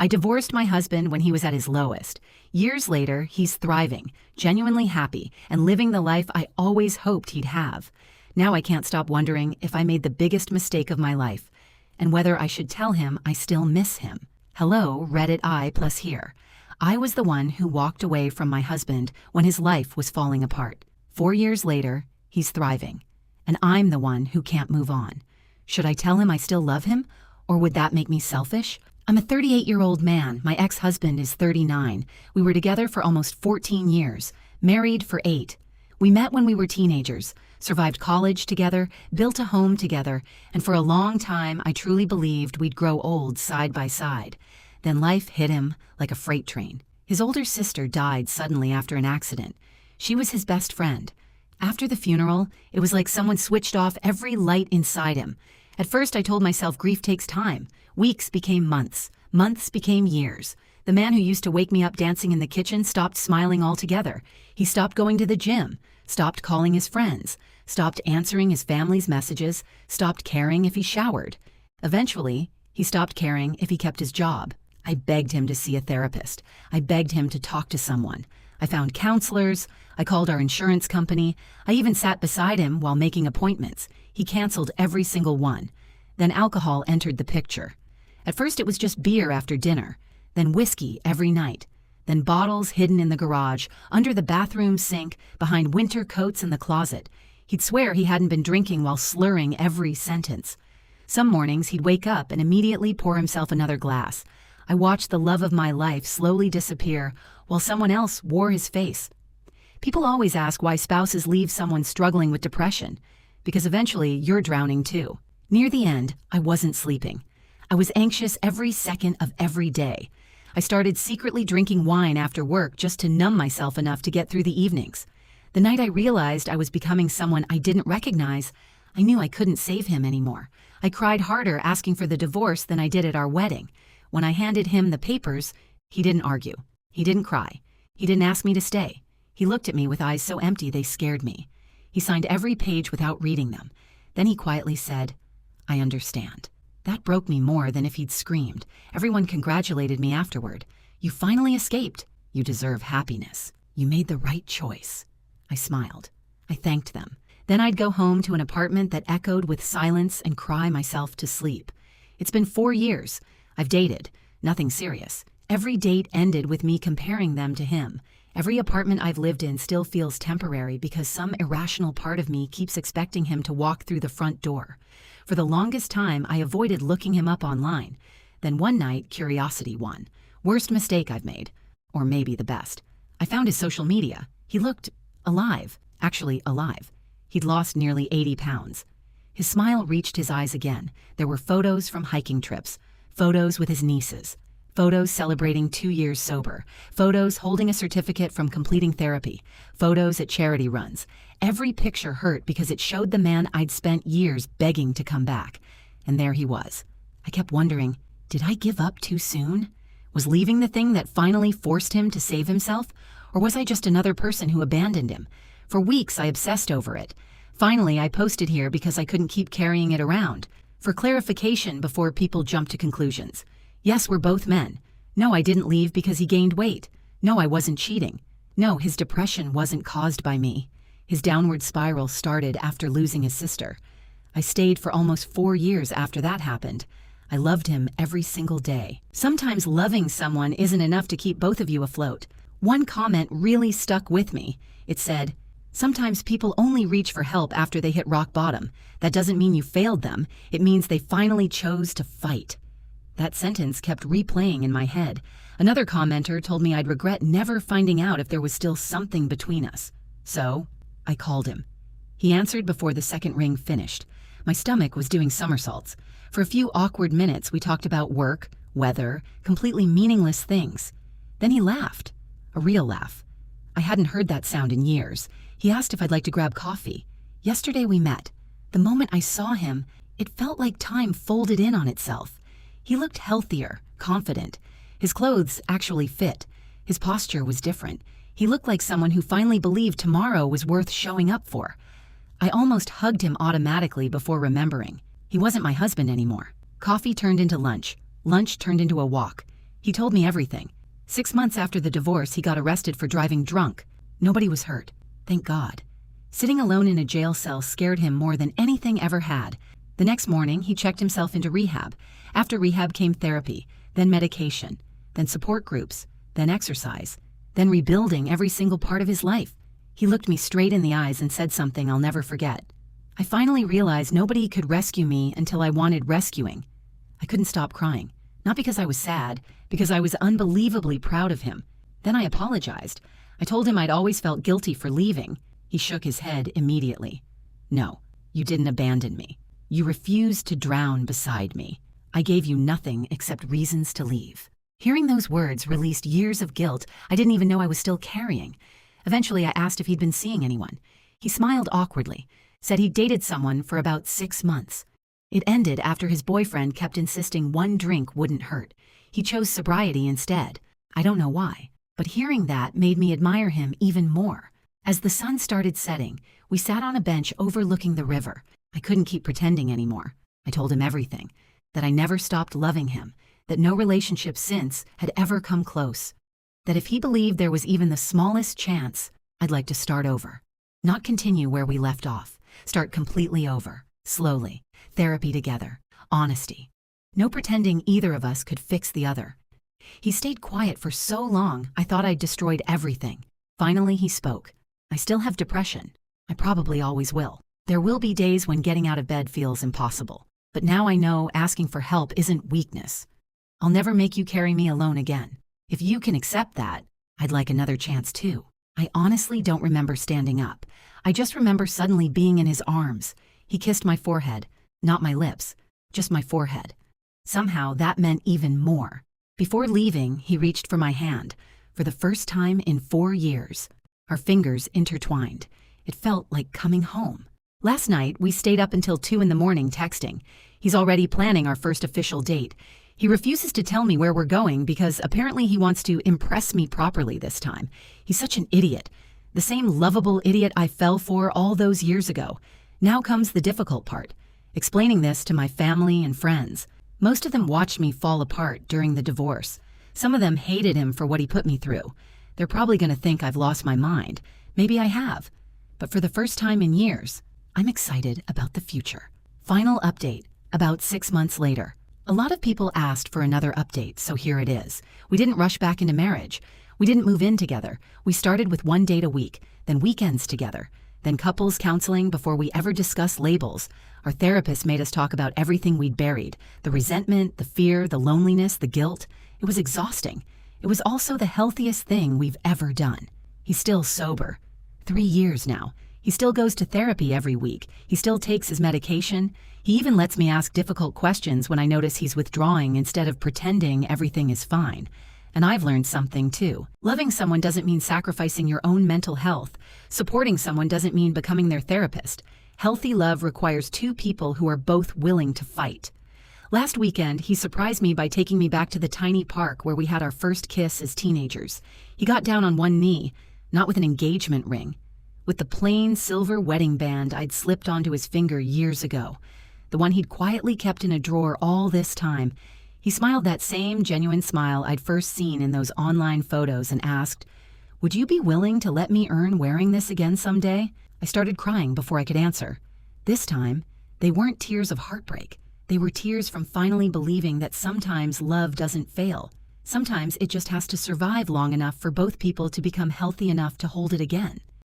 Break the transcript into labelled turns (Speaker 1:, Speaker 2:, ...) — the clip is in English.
Speaker 1: I divorced my husband when he was at his lowest. Years later, he's thriving, genuinely happy, and living the life I always hoped he'd have. Now I can't stop wondering if I made the biggest mistake of my life, and whether I should tell him I still miss him. Hello, Reddit I plus here. I was the one who walked away from my husband when his life was falling apart. 4 years later, he's thriving, and I'm the one who can't move on. Should I tell him I still love him, or would that make me selfish? I'm a 38-year-old man. My ex-husband is 39. We were together for almost 14 years, married for 8. We met when we were teenagers, survived college together, built a home together, and for a long time I truly believed we'd grow old side by side. Then life hit him like a freight train. His older sister died suddenly after an accident. She was his best friend. After the funeral, it was like someone switched off every light inside him. At first I told myself grief takes time. Weeks became months. Months became years. The man who used to wake me up dancing in the kitchen stopped smiling altogether. He stopped going to the gym, stopped calling his friends, stopped answering his family's messages, stopped caring if he showered. Eventually, he stopped caring if he kept his job. I begged him to see a therapist. I begged him to talk to someone. I found counselors. I called our insurance company. I even sat beside him while making appointments. He canceled every single one. Then alcohol entered the picture. At first it was just beer after dinner, then whiskey every night, then bottles hidden in the garage, under the bathroom sink, behind winter coats in the closet. He'd swear he hadn't been drinking while slurring every sentence. Some mornings he'd wake up and immediately pour himself another glass. I watched the love of my life slowly disappear while someone else wore his face. People always ask why spouses leave someone struggling with depression, because eventually you're drowning too. Near the end, I wasn't sleeping. I was anxious every second of every day. I started secretly drinking wine after work just to numb myself enough to get through the evenings. The night I realized I was becoming someone I didn't recognize, I knew I couldn't save him anymore. I cried harder asking for the divorce than I did at our wedding. When I handed him the papers, he didn't argue. He didn't cry. He didn't ask me to stay. He looked at me with eyes so empty they scared me. He signed every page without reading them. Then he quietly said, "I understand." That broke me more than if he'd screamed. Everyone congratulated me afterward. "You finally escaped. You deserve happiness. You made the right choice." I smiled. I thanked them. Then I'd go home to an apartment that echoed with silence and cry myself to sleep. It's been 4 years. I've dated. Nothing serious. Every date ended with me comparing them to him. Every apartment I've lived in still feels temporary because some irrational part of me keeps expecting him to walk through the front door. For the longest time, I avoided looking him up online. Then one night, curiosity won. Worst mistake I've made. Or maybe the best. I found his social media. He looked alive. Actually, alive. He'd lost nearly 80 pounds. His smile reached his eyes again. There were photos from hiking trips. Photos with his nieces. Photos celebrating 2 years sober. Photos holding a certificate from completing therapy. Photos at charity runs. Every picture hurt because it showed the man I'd spent years begging to come back. And there he was. I kept wondering, did I give up too soon? Was leaving the thing that finally forced him to save himself? Or was I just another person who abandoned him? For weeks I obsessed over it. Finally, I posted here because I couldn't keep carrying it around. For clarification before people jump to conclusions. Yes, we're both men. No, I didn't leave because he gained weight. No, I wasn't cheating. No, his depression wasn't caused by me. His downward spiral started after losing his sister. I stayed for almost 4 years after that happened. I loved him every single day. Sometimes loving someone isn't enough to keep both of you afloat. One comment really stuck with me. It said, "Sometimes people only reach for help after they hit rock bottom. That doesn't mean you failed them. It means they finally chose to fight." That sentence kept replaying in my head. Another commenter told me I'd regret never finding out if there was still something between us. So, I called him. He answered before the second ring finished. My stomach was doing somersaults. For a few awkward minutes, we talked about work, weather, completely meaningless things. Then he laughed. A real laugh. I hadn't heard that sound in years. He asked if I'd like to grab coffee. Yesterday we met. The moment I saw him, it felt like time folded in on itself. He looked healthier, confident. His clothes actually fit. His posture was different. He looked like someone who finally believed tomorrow was worth showing up for. I almost hugged him automatically before remembering. He wasn't my husband anymore. Coffee turned into lunch. Lunch turned into a walk. He told me everything. 6 months after the divorce, he got arrested for driving drunk. Nobody was hurt. Thank God. Sitting alone in a jail cell scared him more than anything ever had. The next morning, he checked himself into rehab. After rehab came therapy, then medication, then support groups, then exercise, then rebuilding every single part of his life. He looked me straight in the eyes and said something I'll never forget. I finally realized nobody could rescue me until I wanted rescuing. I couldn't stop crying. Not because I was sad, because I was unbelievably proud of him. Then I apologized. I told him I'd always felt guilty for leaving. He shook his head immediately. No, you didn't abandon me. You refused to drown beside me. I gave you nothing except reasons to leave. Hearing those words released years of guilt I didn't even know I was still carrying. Eventually, I asked if he'd been seeing anyone. He smiled awkwardly, said he'd dated someone for about 6 months. It ended after his boyfriend kept insisting one drink wouldn't hurt. He chose sobriety instead. I don't know why, but hearing that made me admire him even more. As the sun started setting, we sat on a bench overlooking the river. I couldn't keep pretending anymore. I told him everything, that I never stopped loving him, that no relationship since had ever come close, that if he believed there was even the smallest chance, I'd like to start over. Not continue where we left off, start completely over, slowly, therapy together, honesty. No pretending either of us could fix the other. He stayed quiet for so long, I thought I'd destroyed everything. Finally, he spoke. I still have depression. I probably always will. There will be days when getting out of bed feels impossible. But now I know asking for help isn't weakness. I'll never make you carry me alone again. If you can accept that, I'd like another chance too. I honestly don't remember standing up. I just remember suddenly being in his arms. He kissed my forehead, not my lips, just my forehead. Somehow that meant even more. Before leaving, he reached for my hand. For the first time in 4 years, our fingers intertwined. It felt like coming home. Last night, we stayed up until 2 in the morning texting. He's already planning our first official date. He refuses to tell me where we're going because apparently he wants to impress me properly this time. He's such an idiot. The same lovable idiot I fell for all those years ago. Now comes the difficult part. Explaining this to my family and friends. Most of them watched me fall apart during the divorce. Some of them hated him for what he put me through. They're probably going to think I've lost my mind. Maybe I have. But for the first time in years, I'm excited about the future. Final update, about 6 months later. A lot of people asked for another update, so here it is. We didn't rush back into marriage. We didn't move in together. We started with 1 date a week, then weekends together, then couples counseling before we ever discussed labels. Our therapist made us talk about everything we'd buried, the resentment, the fear, the loneliness, the guilt. It was exhausting. It was also the healthiest thing we've ever done. He's still sober. 3 years now. He still goes to therapy every week. He still takes his medication. He even lets me ask difficult questions when I notice he's withdrawing instead of pretending everything is fine. And I've learned something too. Loving someone doesn't mean sacrificing your own mental health. Supporting someone doesn't mean becoming their therapist. Healthy love requires 2 people who are both willing to fight. Last weekend, he surprised me by taking me back to the tiny park where we had our first kiss as teenagers. He got down on 1 knee, not with an engagement ring, with the plain silver wedding band I'd slipped onto his finger years ago, the one he'd quietly kept in a drawer all this time. He smiled that same genuine smile I'd first seen in those online photos and asked, "Would you be willing to let me earn wearing this again someday?" I started crying before I could answer. This time, they weren't tears of heartbreak. They were tears from finally believing that sometimes love doesn't fail. Sometimes it just has to survive long enough for both people to become healthy enough to hold it again.